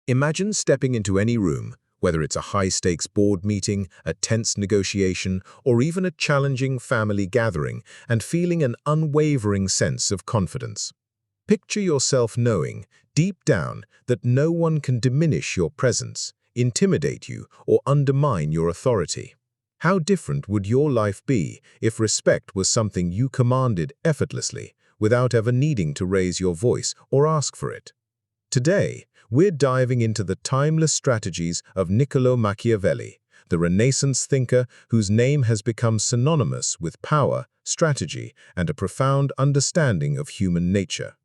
Imagine stepping into any room, whether it's a high-stakes board meeting, a tense negotiation, or even a challenging family gathering, and feeling an unwavering sense of confidence. Picture yourself knowing, deep down, that no one can diminish your presence, intimidate you, or undermine your authority. How different would your life be if respect was something you commanded effortlessly, without ever needing to raise your voice or ask for it? Today, we're diving into the timeless strategies of Niccolò Machiavelli, the Renaissance thinker whose name has become synonymous with power, strategy, and a profound understanding of human nature.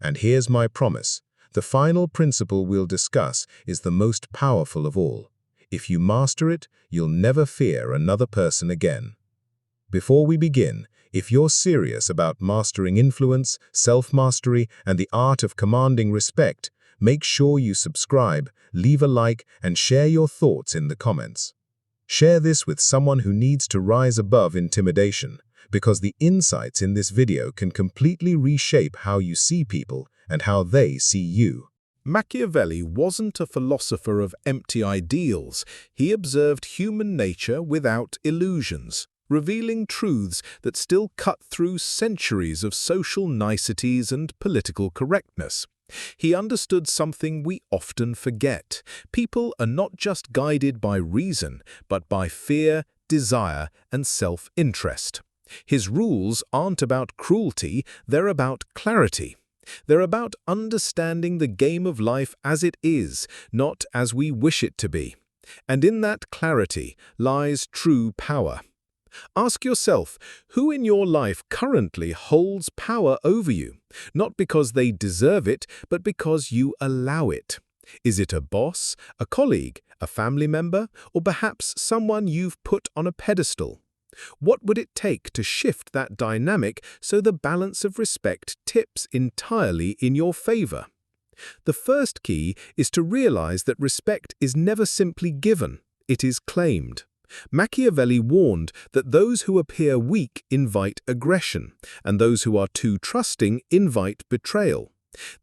And here's my promise. The final principle we'll discuss is the most powerful of all. If you master it, you'll never fear another person again. Before we begin, if you're serious about mastering influence, self-mastery, and the art of commanding respect, make sure you subscribe, leave a like, and share your thoughts in the comments. Share this with someone who needs to rise above intimidation, because the insights in this video can completely reshape how you see people and how they see you. Machiavelli wasn't a philosopher of empty ideals. He observed human nature without illusions, revealing truths that still cut through centuries of social niceties and political correctness. He understood something we often forget. People are not just guided by reason, but by fear, desire, and self-interest. His rules aren't about cruelty, they're about clarity. They're about understanding the game of life as it is, not as we wish it to be. And in that clarity lies true power. Ask yourself, who in your life currently holds power over you? Not because they deserve it, but because you allow it. Is it a boss, a colleague, a family member, or perhaps someone you've put on a pedestal? What would it take to shift that dynamic so the balance of respect tips entirely in your favor? The first key is to realize that respect is never simply given, it is claimed. Machiavelli warned that those who appear weak invite aggression, and those who are too trusting invite betrayal.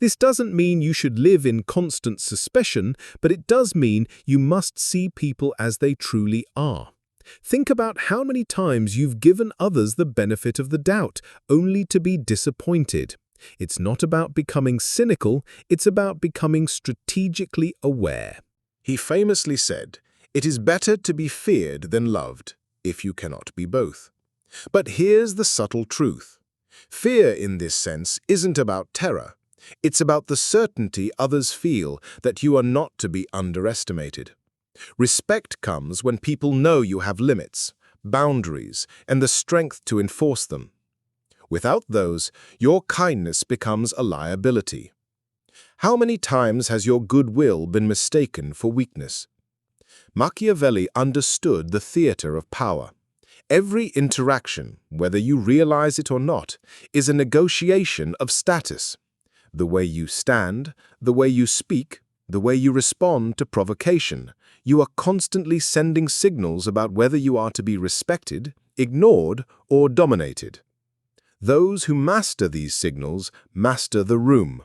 This doesn't mean you should live in constant suspicion, but it does mean you must see people as they truly are. Think about how many times you've given others the benefit of the doubt, only to be disappointed. It's not about becoming cynical, it's about becoming strategically aware. He famously said, "It is better to be feared than loved, if you cannot be both." But here's the subtle truth. Fear in this sense isn't about terror. It's about the certainty others feel that you are not to be underestimated. Respect comes when people know you have limits, boundaries, and the strength to enforce them. Without those, your kindness becomes a liability. How many times has your goodwill been mistaken for weakness? Machiavelli understood the theater of power. Every interaction, whether you realize it or not, is a negotiation of status. The way you stand, the way you speak, the way you respond to provocation, you are constantly sending signals about whether you are to be respected, ignored, or dominated. Those who master these signals master the room.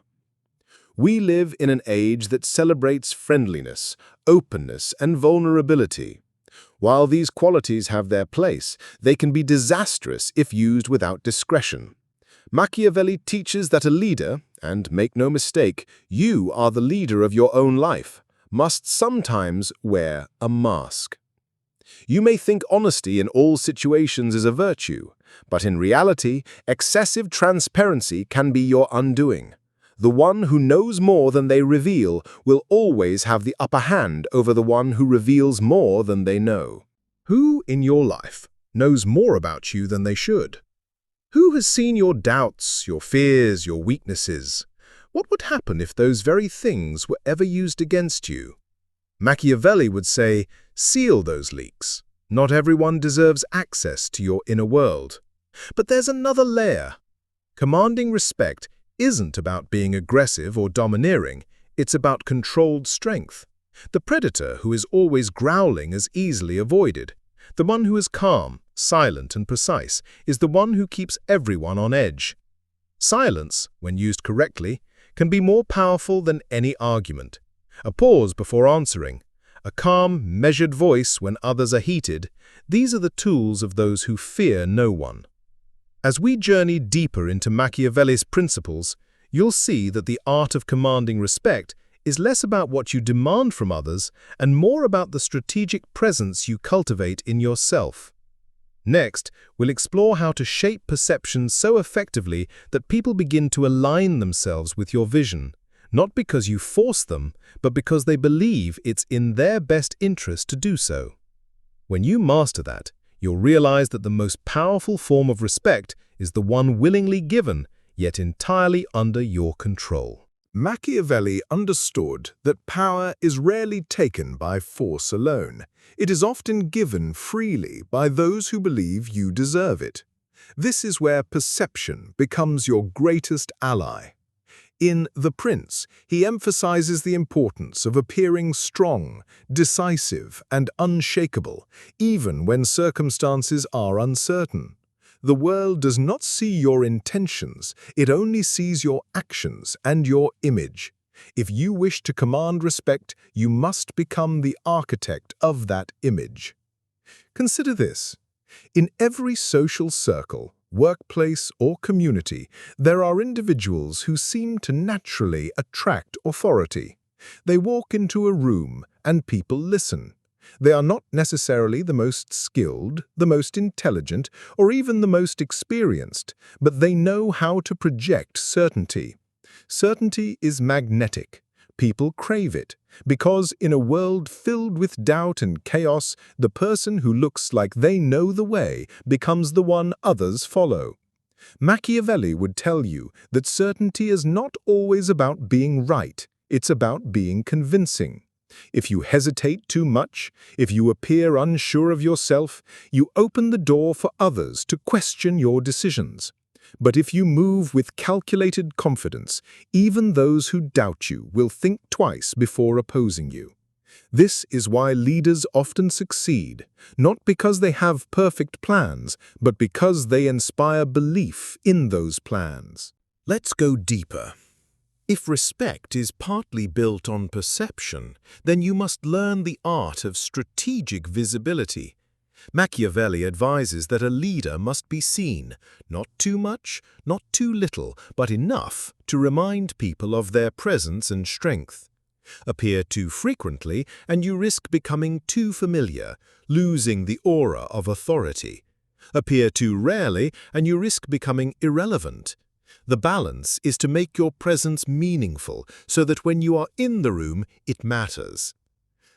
We live in an age that celebrates friendliness, openness, and vulnerability. While these qualities have their place, they can be disastrous if used without discretion. Machiavelli teaches that a leader, and make no mistake, you are the leader of your own life, must sometimes wear a mask. You may think honesty in all situations is a virtue, but in reality, excessive transparency can be your undoing. The one who knows more than they reveal will always have the upper hand over the one who reveals more than they know. Who in your life knows more about you than they should? Who has seen your doubts, your fears, your weaknesses? What would happen if those very things were ever used against you? Machiavelli would say, seal those leaks. Not everyone deserves access to your inner world. But there's another layer. Commanding respect isn't about being aggressive or domineering, it's about controlled strength. The predator who is always growling is easily avoided. The one who is calm, silent, and precise is the one who keeps everyone on edge. Silence, when used correctly, can be more powerful than any argument. a pause before answering, a calm, measured voice when others are heated. These are the tools of those who fear no one. As we journey deeper into Machiavelli's principles, you'll see that the art of commanding respect is less about what you demand from others and more about the strategic presence you cultivate in yourself. Next, we'll explore how to shape perceptions so effectively that people begin to align themselves with your vision, not because you force them, but because they believe it's in their best interest to do so. When you master that, you'll realize that the most powerful form of respect is the one willingly given, yet entirely under your control. Machiavelli understood that power is rarely taken by force alone. It is often given freely by those who believe you deserve it. This is where perception becomes your greatest ally. In The Prince, he emphasizes the importance of appearing strong, decisive, and unshakable, even when circumstances are uncertain. The world does not see your intentions, it only sees your actions and your image. If you wish to command respect, you must become the architect of that image. Consider this. In every social circle, workplace, or community, there are individuals who seem to naturally attract authority. They walk into a room and people listen. They are not necessarily the most skilled, the most intelligent, or even the most experienced, but they know how to project certainty. Certainty is magnetic. People crave it, because in a world filled with doubt and chaos, the person who looks like they know the way becomes the one others follow. Machiavelli would tell you that certainty is not always about being right, it's about being convincing. If you hesitate too much, if you appear unsure of yourself, you open the door for others to question your decisions. But if you move with calculated confidence, even those who doubt you will think twice before opposing you. This is why leaders often succeed, not because they have perfect plans, but because they inspire belief in those plans. Let's go deeper. If respect is partly built on perception, then you must learn the art of strategic visibility. Machiavelli advises that a leader must be seen, not too much, not too little, but enough to remind people of their presence and strength. Appear too frequently, and you risk becoming too familiar, losing the aura of authority. Appear too rarely, and you risk becoming irrelevant. The balance is to make your presence meaningful so that when you are in the room, it matters.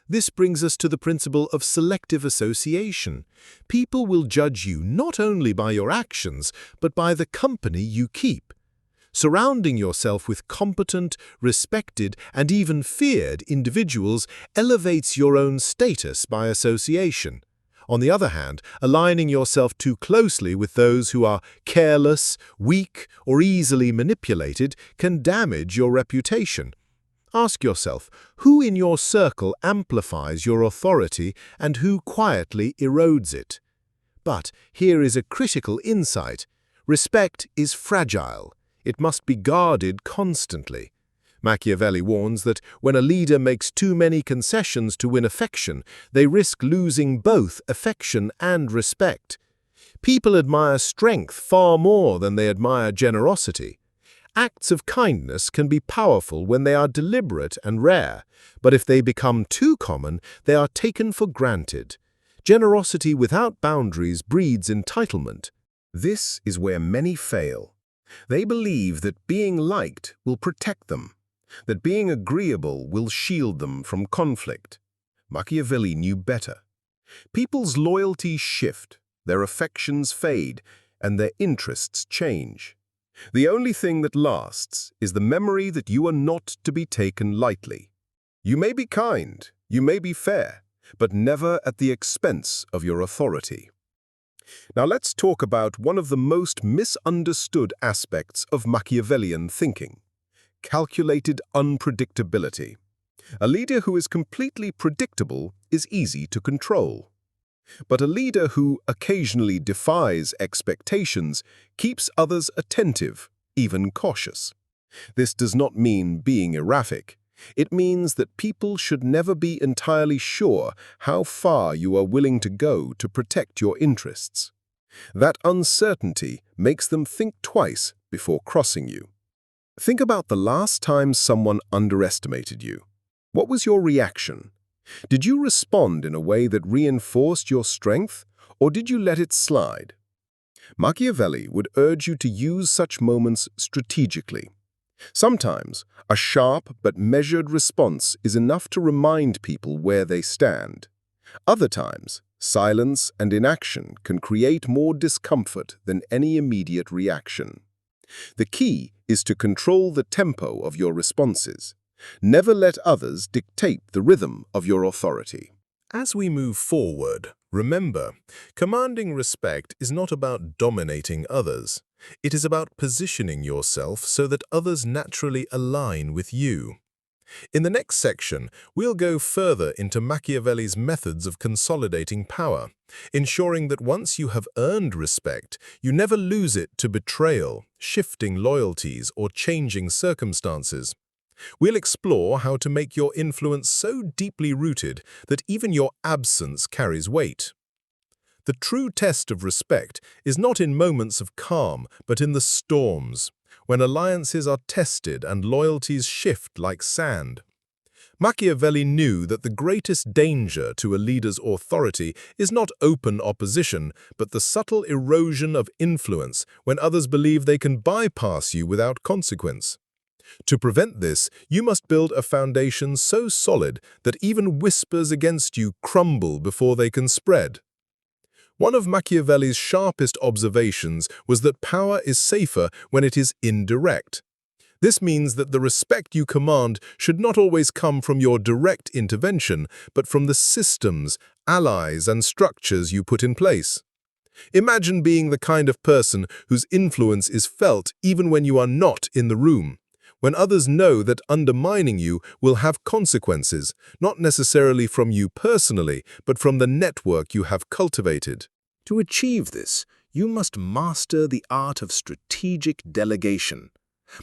This brings us to the principle of selective association. People will judge you not only by your actions, but by the company you keep. Surrounding yourself with competent, respected, and even feared individuals elevates your own status by association. On the other hand, aligning yourself too closely with those who are careless, weak, or easily manipulated can damage your reputation. Ask yourself, who in your circle amplifies your authority and who quietly erodes it? But here is a critical insight. Respect is fragile. It must be guarded constantly. Machiavelli warns that when a leader makes too many concessions to win affection, they risk losing both affection and respect. People admire strength far more than they admire generosity. Acts of kindness can be powerful when they are deliberate and rare, but if they become too common, they are taken for granted. Generosity without boundaries breeds entitlement. This is where many fail. They believe that being liked will protect them, that being agreeable will shield them from conflict. Machiavelli knew better. People's loyalties shift, their affections fade, and their interests change. The only thing that lasts is the memory that you are not to be taken lightly. You may be kind, you may be fair, but never at the expense of your authority. Now let's talk about one of the most misunderstood aspects of Machiavellian thinking: calculated unpredictability. A leader who is completely predictable is easy to control. But a leader who occasionally defies expectations keeps others attentive, even cautious. This does not mean being erratic. It means that people should never be entirely sure how far you are willing to go to protect your interests. That uncertainty makes them think twice before crossing you. Think about the last time someone underestimated you. What was your reaction? Did you respond in a way that reinforced your strength, or did you let it slide? Machiavelli would urge you to use such moments strategically. Sometimes, a sharp but measured response is enough to remind people where they stand. Other times, silence and inaction can create more discomfort than any immediate reaction. The key is to control the tempo of your responses. Never let others dictate the rhythm of your authority. As we move forward, remember, commanding respect is not about dominating others. It is about positioning yourself so that others naturally align with you. In the next section, we'll go further into Machiavelli's methods of consolidating power, ensuring that once you have earned respect, you never lose it to betrayal, shifting loyalties, or changing circumstances. We'll explore how to make your influence so deeply rooted that even your absence carries weight. The true test of respect is not in moments of calm, but in the storms, when alliances are tested and loyalties shift like sand. Machiavelli knew that the greatest danger to a leader's authority is not open opposition, but the subtle erosion of influence when others believe they can bypass you without consequence. To prevent this, you must build a foundation so solid that even whispers against you crumble before they can spread. One of Machiavelli's sharpest observations was that power is safer when it is indirect. This means that the respect you command should not always come from your direct intervention, but from the systems, allies, and structures you put in place. Imagine being the kind of person whose influence is felt even when you are not in the room, when others know that undermining you will have consequences, not necessarily from you personally, but from the network you have cultivated. To achieve this, you must master the art of strategic delegation.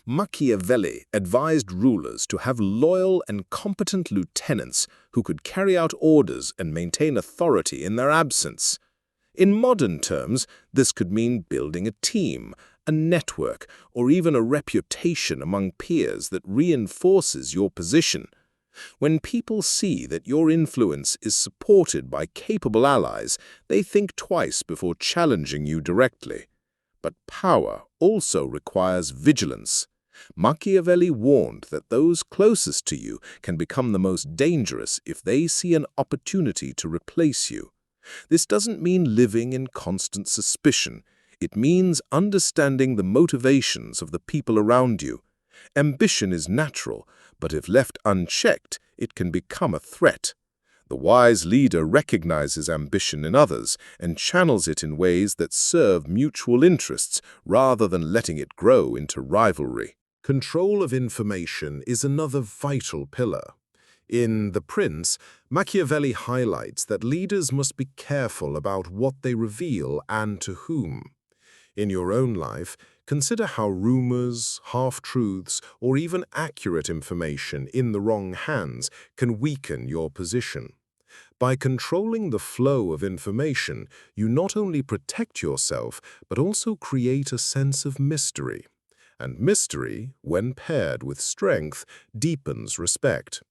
Machiavelli advised rulers to have loyal and competent lieutenants who could carry out orders and maintain authority in their absence. In modern terms, this could mean building a team, a network, or even a reputation among peers that reinforces your position. When people see that your influence is supported by capable allies, they think twice before challenging you directly. But power also requires vigilance. Machiavelli warned that those closest to you can become the most dangerous if they see an opportunity to replace you. This doesn't mean living in constant suspicion. It means understanding the motivations of the people around you. Ambition is natural, but if left unchecked, it can become a threat. The wise leader recognizes ambition in others and channels it in ways that serve mutual interests rather than letting it grow into rivalry. Control of information is another vital pillar. In The Prince, Machiavelli highlights that leaders must be careful about what they reveal and to whom. In your own life, consider how rumors, half-truths, or even accurate information in the wrong hands can weaken your position. By controlling the flow of information, you not only protect yourself, but also create a sense of mystery. And mystery, when paired with strength, deepens respect.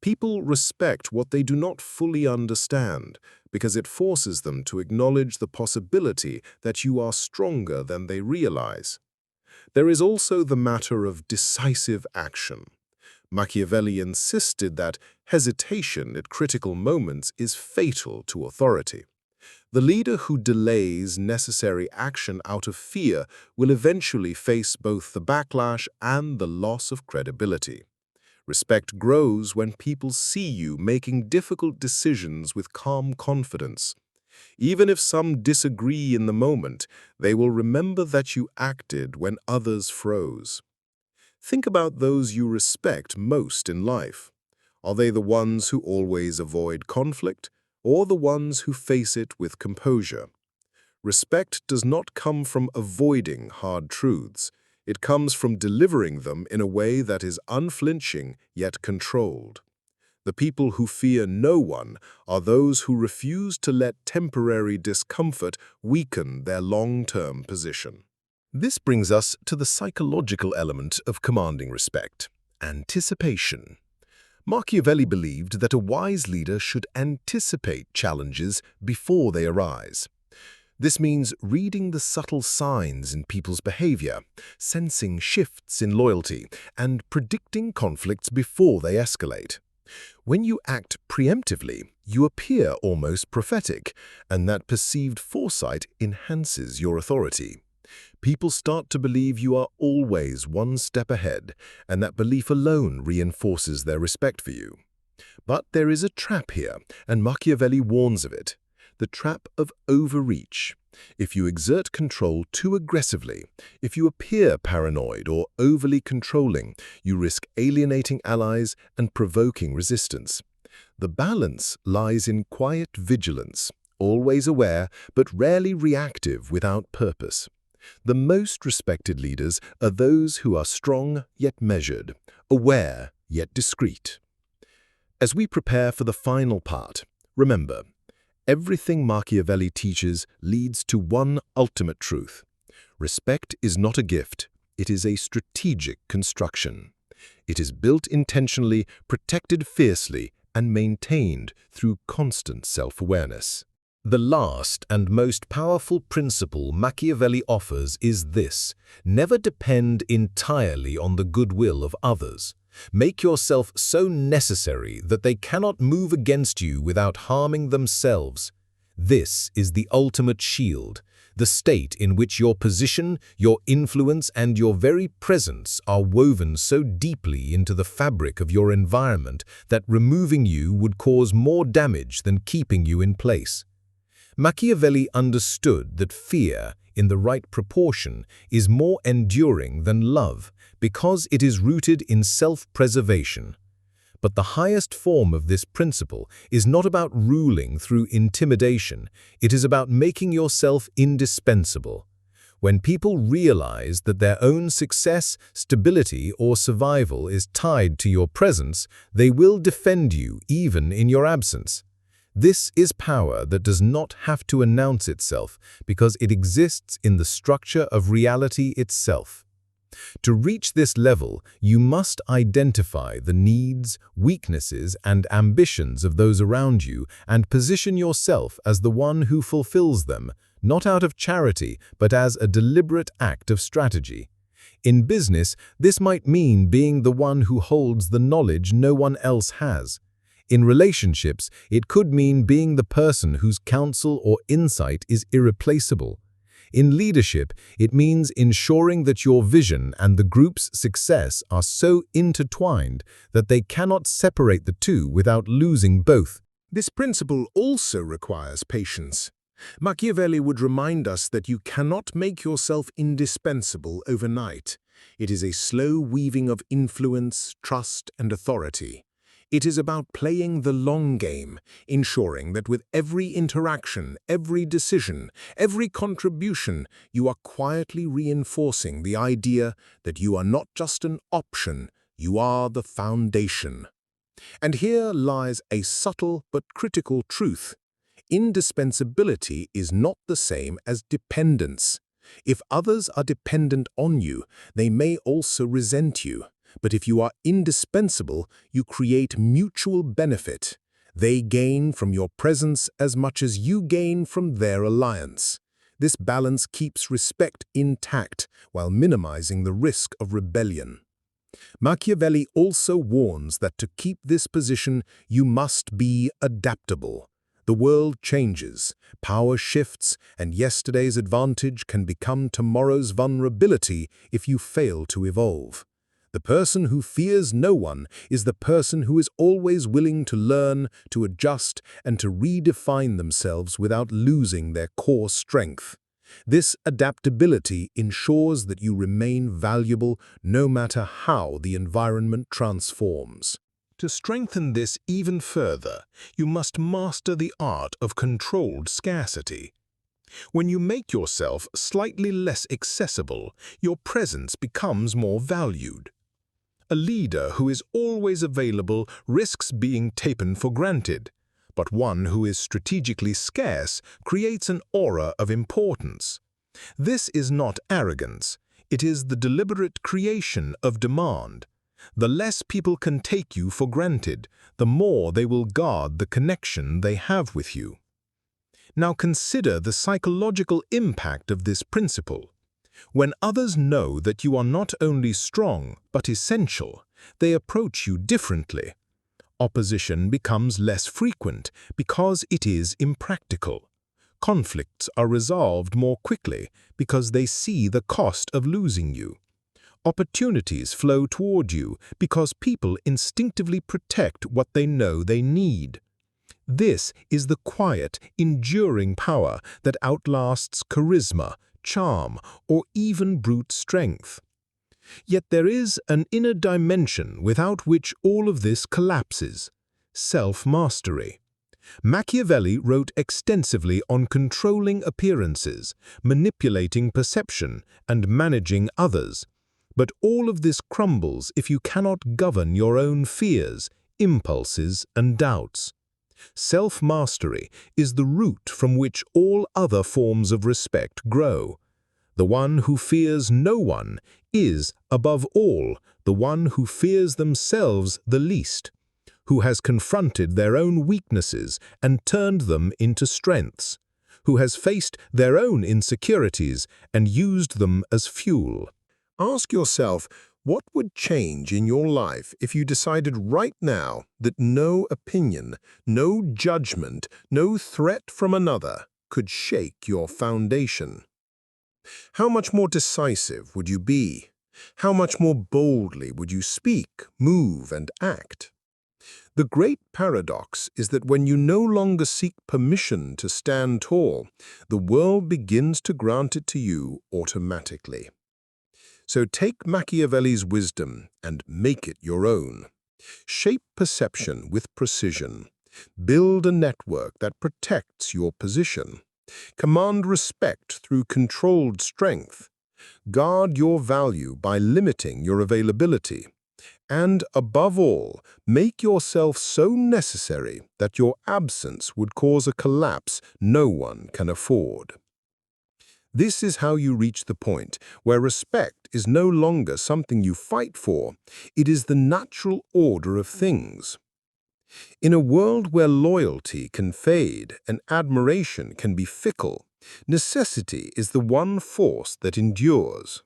People respect what they do not fully understand because it forces them to acknowledge the possibility that you are stronger than they realize. There is also the matter of decisive action. Machiavelli insisted that hesitation at critical moments is fatal to authority. The leader who delays necessary action out of fear will eventually face both the backlash and the loss of credibility. Respect grows when people see you making difficult decisions with calm confidence. Even if some disagree in the moment, they will remember that you acted when others froze. Think about those you respect most in life. Are they the ones who always avoid conflict, or the ones who face it with composure? Respect does not come from avoiding hard truths. It comes from delivering them in a way that is unflinching yet controlled. The people who fear no one are those who refuse to let temporary discomfort weaken their long-term position. This brings us to the psychological element of commanding respect: anticipation. Machiavelli believed that a wise leader should anticipate challenges before they arise. This means reading the subtle signs in people's behavior, sensing shifts in loyalty, and predicting conflicts before they escalate. When you act preemptively, you appear almost prophetic, and that perceived foresight enhances your authority. People start to believe you are always one step ahead, and that belief alone reinforces their respect for you. But there is a trap here, and Machiavelli warns of it: the trap of overreach. If you exert control too aggressively, if you appear paranoid or overly controlling, you risk alienating allies and provoking resistance. The balance lies in quiet vigilance, always aware but rarely reactive without purpose. The most respected leaders are those who are strong yet measured, aware yet discreet. As we prepare for the final part, remember, everything Machiavelli teaches leads to one ultimate truth. Respect is not a gift, it is a strategic construction. It is built intentionally, protected fiercely, and maintained through constant self-awareness. The last and most powerful principle Machiavelli offers is this: never depend entirely on the goodwill of others. Make yourself so necessary that they cannot move against you without harming themselves. This is the ultimate shield, the state in which your position, your influence, and your very presence are woven so deeply into the fabric of your environment that removing you would cause more damage than keeping you in place. Machiavelli understood that fear, in the right proportion, is more enduring than love because it is rooted in self-preservation. But the highest form of this principle is not about ruling through intimidation, it is about making yourself indispensable. When people realize that their own success, stability, or survival is tied to your presence, they will defend you even in your absence. This is power that does not have to announce itself because it exists in the structure of reality itself. To reach this level, you must identify the needs, weaknesses, and ambitions of those around you and position yourself as the one who fulfills them, not out of charity, but as a deliberate act of strategy. In business, this might mean being the one who holds the knowledge no one else has. In relationships, it could mean being the person whose counsel or insight is irreplaceable. In leadership, it means ensuring that your vision and the group's success are so intertwined that they cannot separate the two without losing both. This principle also requires patience. Machiavelli would remind us that you cannot make yourself indispensable overnight. It is a slow weaving of influence, trust, and authority. It is about playing the long game, ensuring that with every interaction, every decision, every contribution, you are quietly reinforcing the idea that you are not just an option, you are the foundation. And here lies a subtle but critical truth. Indispensability is not the same as dependence. If others are dependent on you, they may also resent you. But if you are indispensable, you create mutual benefit. They gain from your presence as much as you gain from their alliance. This balance keeps respect intact while minimizing the risk of rebellion. Machiavelli also warns that to keep this position, you must be adaptable. The world changes, power shifts, and yesterday's advantage can become tomorrow's vulnerability if you fail to evolve. The person who fears no one is the person who is always willing to learn, to adjust, and to redefine themselves without losing their core strength. This adaptability ensures that you remain valuable no matter how the environment transforms. To strengthen this even further, you must master the art of controlled scarcity. When you make yourself slightly less accessible, your presence becomes more valued. A leader who is always available risks being taken for granted, but one who is strategically scarce creates an aura of importance. This is not arrogance, it is the deliberate creation of demand. The less people can take you for granted, the more they will guard the connection they have with you. Now consider the psychological impact of this principle. When others know that you are not only strong but essential, they approach you differently. Opposition becomes less frequent because it is impractical. Conflicts are resolved more quickly because they see the cost of losing you. Opportunities flow toward you because people instinctively protect what they know they need. This is the quiet, enduring power that outlasts charisma, charm, or even brute strength. Yet there is an inner dimension without which all of this collapses: self-mastery. Machiavelli wrote extensively on controlling appearances, manipulating perception, and managing others. But all of this crumbles if you cannot govern your own fears, impulses, and doubts. Self-mastery is the root from which all other forms of respect grow. The one who fears no one is, above all, the one who fears themselves the least, who has confronted their own weaknesses and turned them into strengths, who has faced their own insecurities and used them as fuel. Ask yourself, what would change in your life if you decided right now that no opinion, no judgment, no threat from another could shake your foundation? How much more decisive would you be? How much more boldly would you speak, move, and act? The great paradox is that when you no longer seek permission to stand tall, the world begins to grant it to you automatically. So take Machiavelli's wisdom and make it your own. Shape perception with precision. Build a network that protects your position. Command respect through controlled strength. Guard your value by limiting your availability. And, above all, make yourself so necessary that your absence would cause a collapse no one can afford. This is how you reach the point where respect is no longer something you fight for, it is the natural order of things. In a world where loyalty can fade and admiration can be fickle, necessity is the one force that endures.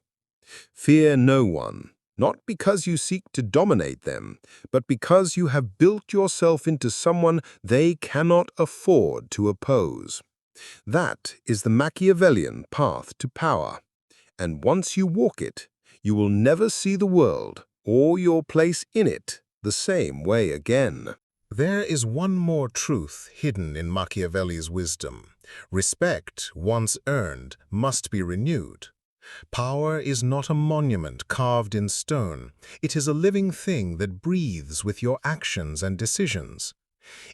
Fear no one, not because you seek to dominate them, but because you have built yourself into someone they cannot afford to oppose. That is the Machiavellian path to power, and once you walk it, you will never see the world or your place in it the same way again. There is one more truth hidden in Machiavelli's wisdom. Respect, once earned, must be renewed. Power is not a monument carved in stone. It is a living thing that breathes with your actions and decisions.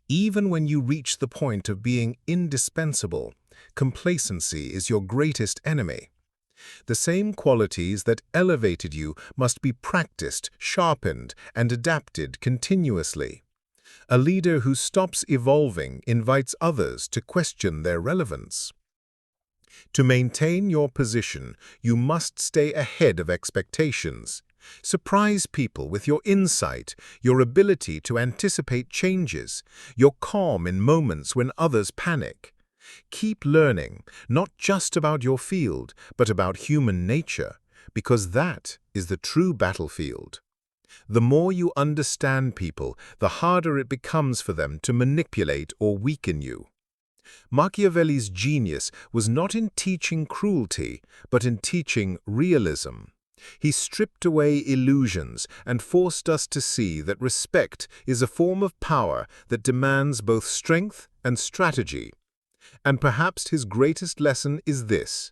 Even when you reach the point of being indispensable, complacency is your greatest enemy. The same qualities that elevated you must be practiced, sharpened, and adapted continuously. A leader who stops evolving invites others to question their relevance. To maintain your position, you must stay ahead of expectations. Surprise people with your insight, your ability to anticipate changes, your calm in moments when others panic. Keep learning, not just about your field, but about human nature, because that is the true battlefield. The more you understand people, the harder it becomes for them to manipulate or weaken you. Machiavelli's genius was not in teaching cruelty, but in teaching realism. He stripped away illusions and forced us to see that respect is a form of power that demands both strength and strategy. And perhaps his greatest lesson is this: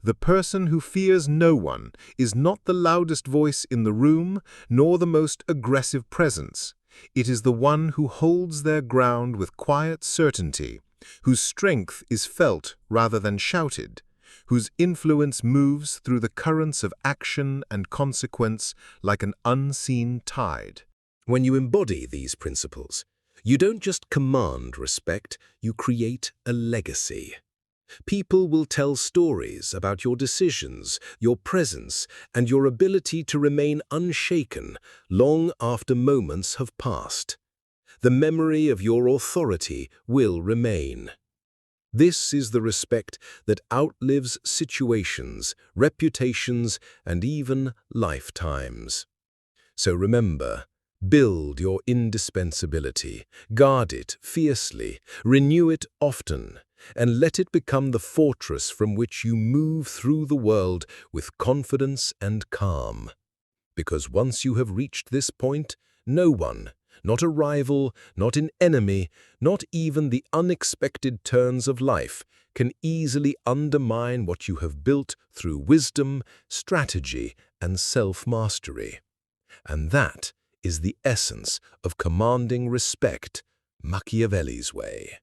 the person who fears no one is not the loudest voice in the room, nor the most aggressive presence. It is the one who holds their ground with quiet certainty, whose strength is felt rather than shouted, whose influence moves through the currents of action and consequence like an unseen tide. When you embody these principles, you don't just command respect, you create a legacy. People will tell stories about your decisions, your presence, and your ability to remain unshaken long after moments have passed. The memory of your authority will remain. This is the respect that outlives situations, reputations, and even lifetimes. So remember, build your indispensability, guard it fiercely, renew it often, and let it become the fortress from which you move through the world with confidence and calm. Because once you have reached this point, no one, not a rival, not an enemy, not even the unexpected turns of life, can easily undermine what you have built through wisdom, strategy, and self-mastery. And that is the essence of commanding respect, Machiavelli's way.